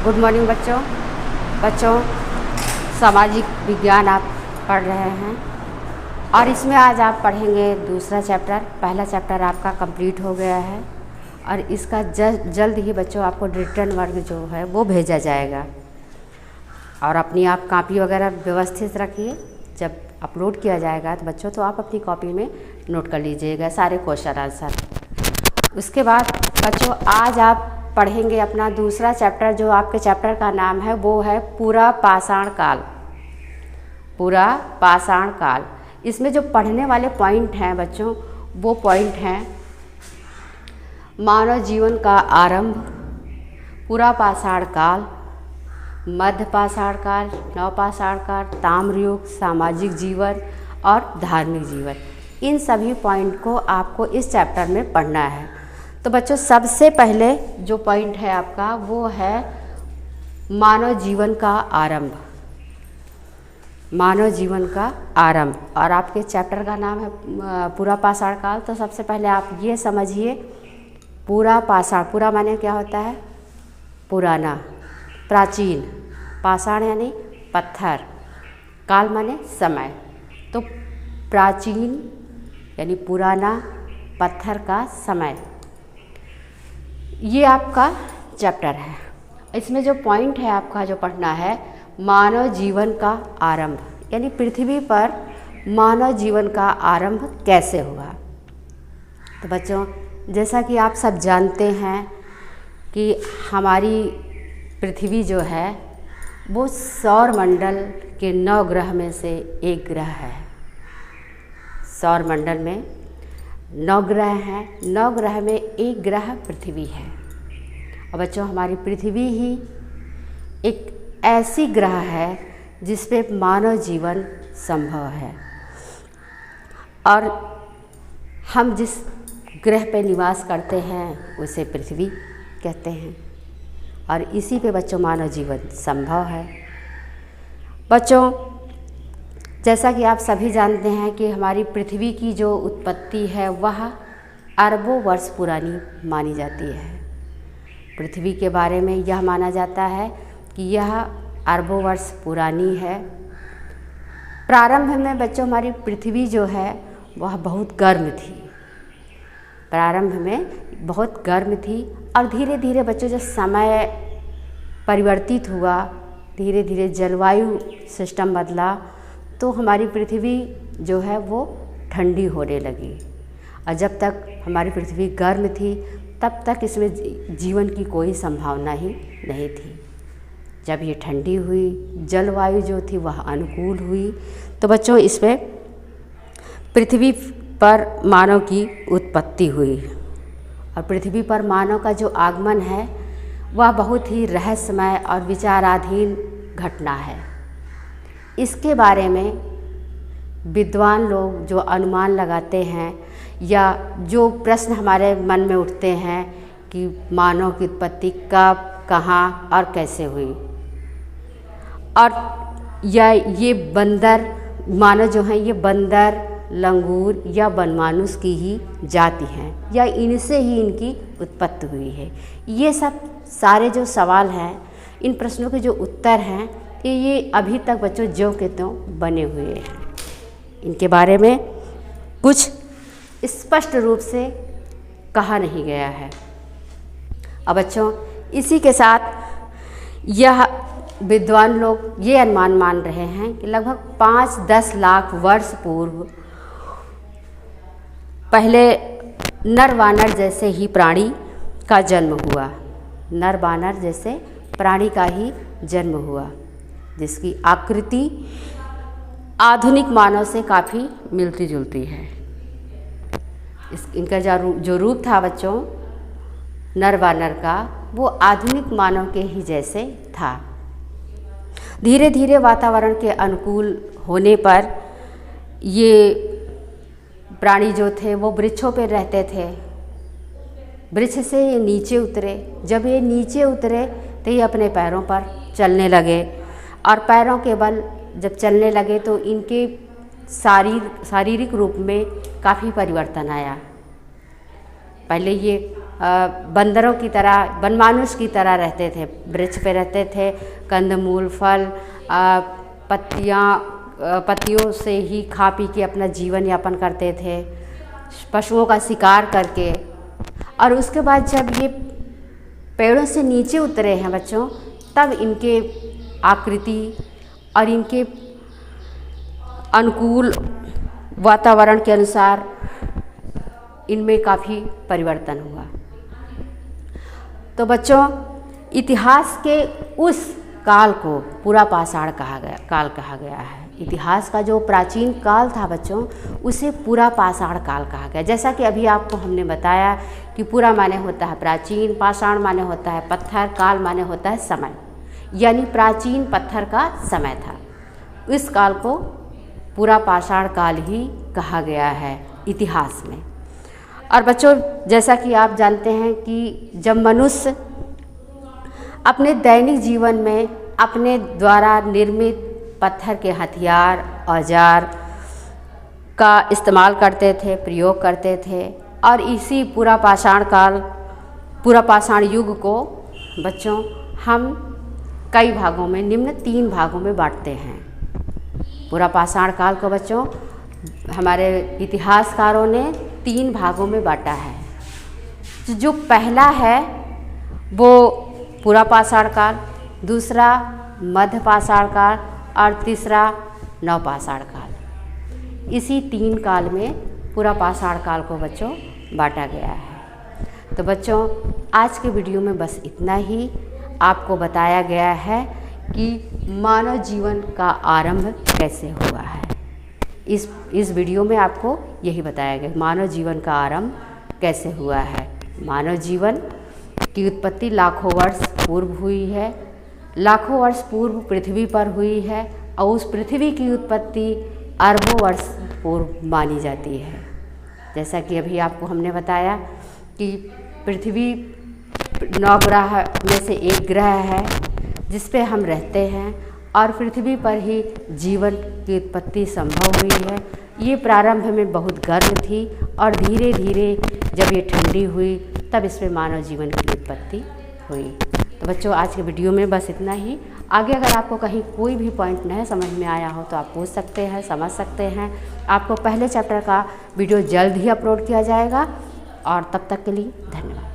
Good morning बच्चों। बच्चों, सामाजिक विज्ञान आप पढ़ रहे हैं और इसमें आज आप पढ़ेंगे दूसरा चैप्टर। पहला चैप्टर आपका कंप्लीट हो गया है और इसका जल्द ही बच्चों आपको रिटर्न वर्क जो है वो भेजा जाएगा। और अपनी आप कॉपी वगैरह व्यवस्थित रखिए। जब अपलोड किया जाएगा तो बच्चों तो आप अपनी कॉपी में नोट कर लीजिएगा सारे क्वेश्चन आंसर। उसके बाद बच्चों आज आप पढ़ेंगे अपना दूसरा चैप्टर। जो आपके चैप्टर का नाम है वो है पूरा पाषाण काल। पूरा पाषाण काल। इसमें जो पढ़ने वाले पॉइंट हैं बच्चों, वो पॉइंट हैं मानव जीवन का आरंभ, पूरा पाषाण काल, मध्य पाषाण काल, नवपाषाण काल, ताम्रयुग, सामाजिक जीवन और धार्मिक जीवन। इन सभी पॉइंट को आपको इस चैप्टर में पढ़ना है। तो बच्चों सबसे पहले जो पॉइंट है आपका वो है मानव जीवन का आरंभ। मानव जीवन का आरंभ और आपके चैप्टर का नाम है पूरा पाषाण काल। तो सबसे पहले आप ये समझिए, पूरा पाषाण, पूरा माने क्या होता है? पुराना, प्राचीन। पाषाण यानी पत्थर, काल माने समय। तो प्राचीन यानी पुराना, पत्थर का समय, ये आपका चैप्टर है। इसमें जो पॉइंट है आपका जो पढ़ना है मानव जीवन का आरंभ, यानी पृथ्वी पर मानव जीवन का आरंभ कैसे हुआ। तो बच्चों जैसा कि आप सब जानते हैं कि हमारी पृथ्वी जो है वो सौरमंडल के 9 ग्रह में से एक ग्रह है। सौरमंडल में 9 ग्रह हैं, 9 ग्रह में एक ग्रह पृथ्वी है। और बच्चों हमारी पृथ्वी ही एक ऐसी ग्रह है जिस पे मानव जीवन संभव है। और हम जिस ग्रह पे निवास करते हैं उसे पृथ्वी कहते हैं और इसी पे बच्चों मानव जीवन संभव है। बच्चों जैसा कि आप सभी जानते हैं कि हमारी पृथ्वी की जो उत्पत्ति है वह अरबों वर्ष पुरानी मानी जाती है। पृथ्वी के बारे में यह माना जाता है कि यह अरबों वर्ष पुरानी है। प्रारंभ में बच्चों हमारी पृथ्वी जो है वह बहुत गर्म थी। प्रारंभ में बहुत गर्म थी और धीरे धीरे बच्चों जब समय परिवर्तित हुआ, धीरे धीरे जलवायु सिस्टम बदला तो हमारी पृथ्वी जो है वो ठंडी होने लगी। और जब तक हमारी पृथ्वी गर्म थी तब तक इसमें जीवन की कोई संभावना ही नहीं थी। जब ये ठंडी हुई, जलवायु जो थी वह अनुकूल हुई, तो बच्चों इसमें पृथ्वी पर मानव की उत्पत्ति हुई। और पृथ्वी पर मानव का जो आगमन है वह बहुत ही रहस्यमय और विचाराधीन घटना है। इसके बारे में विद्वान लोग जो अनुमान लगाते हैं या जो प्रश्न हमारे मन में उठते हैं कि मानव की उत्पत्ति कब, कहाँ और कैसे हुई, और या ये बंदर मानव जो हैं ये बंदर, लंगूर या बनमानुष की ही जाति हैं या इनसे ही इनकी उत्पत्ति हुई है। ये सब सारे जो सवाल हैं, इन प्रश्नों के जो उत्तर हैं कि ये अभी तक बच्चों ज्यों के त्यों बने हुए हैं। इनके बारे में कुछ स्पष्ट रूप से कहा नहीं गया है। अब बच्चों इसी के साथ यह विद्वान लोग ये अनुमान मान रहे हैं कि लगभग 5-10 लाख वर्ष पूर्व पहले नर वानर जैसे ही प्राणी का जन्म हुआ। नर वानर जैसे प्राणी का ही जन्म हुआ जिसकी आकृति आधुनिक मानव से काफ़ी मिलती जुलती है। इनका जो रूप था बच्चों नर वानर का, वो आधुनिक मानव के ही जैसे था। धीरे धीरे वातावरण के अनुकूल होने पर ये प्राणी जो थे वो वृक्षों पर रहते थे। वृक्ष से ये नीचे उतरे। जब ये नीचे उतरे तो ये अपने पैरों पर चलने लगे और पैरों के बल जब चलने लगे तो इनके शारीरिक रूप में काफ़ी परिवर्तन आया। पहले ये बंदरों की तरह, वनमानुष की तरह रहते थे, वृक्ष पे रहते थे, कंदमूल, फल, पत्तियों से ही खा पी के अपना जीवन यापन करते थे, पशुओं का शिकार करके। और उसके बाद जब ये पेड़ों से नीचे उतरे हैं बच्चों, तब इनके आकृति और इनके अनुकूल वातावरण के अनुसार इनमें काफ़ी परिवर्तन हुआ। तो बच्चों, इतिहास के उस काल को पूरा पाषाण काल कहा गया है। इतिहास का जो प्राचीन काल था बच्चों, उसे पूरा पाषाण काल कहा गया। जैसा कि अभी आपको हमने बताया कि पूरा माने होता है प्राचीन, पाषाण माने होता है पत्थर, काल माने होता है समय, यानी प्राचीन पत्थर का समय था। इस काल को पूरा पाषाण काल ही कहा गया है इतिहास में। और बच्चों, जैसा कि आप जानते हैं कि जब मनुष्य अपने दैनिक जीवन में अपने द्वारा निर्मित पत्थर के हथियार, औजार का इस्तेमाल करते थे, प्रयोग करते थे, और इसी पूरा पाषाण युग को बच्चों हम कई भागों में, निम्न 3 भागों में बांटते हैं। पूरा पाषाण काल को बच्चों हमारे इतिहासकारों ने 3 भागों में बांटा है। जो पहला है वो पूरा पाषाण काल, दूसरा मध्य पाषाण काल और तीसरा नवपाषाण काल। इसी 3 काल में पूरा पाषाण काल को बच्चों बांटा गया है। तो बच्चों, आज के वीडियो में बस इतना ही आपको बताया गया है कि मानव जीवन का आरंभ कैसे हुआ है। इस वीडियो में आपको यही बताया गया, मानव जीवन का आरंभ कैसे हुआ है। मानव जीवन की उत्पत्ति लाखों वर्ष पूर्व हुई है, लाखों वर्ष पूर्व पृथ्वी पर हुई है, और उस पृथ्वी की उत्पत्ति अरबों वर्ष पूर्व मानी जाती है। जैसा कि अभी आपको हमने बताया कि पृथ्वी 9 ग्रह में से एक ग्रह है जिस पे हम रहते हैं, और पृथ्वी पर ही जीवन की उत्पत्ति संभव हुई है। ये प्रारंभ में बहुत गर्म थी और धीरे धीरे जब ये ठंडी हुई तब इसमें मानव जीवन की उत्पत्ति हुई। तो बच्चों, आज के वीडियो में बस इतना ही। आगे अगर आपको कहीं कोई भी पॉइंट नहीं समझ में आया हो तो आप पूछ सकते हैं, समझ सकते हैं। आपको पहले चैप्टर का वीडियो जल्द ही अपलोड किया जाएगा, और तब तक के लिए धन्यवाद।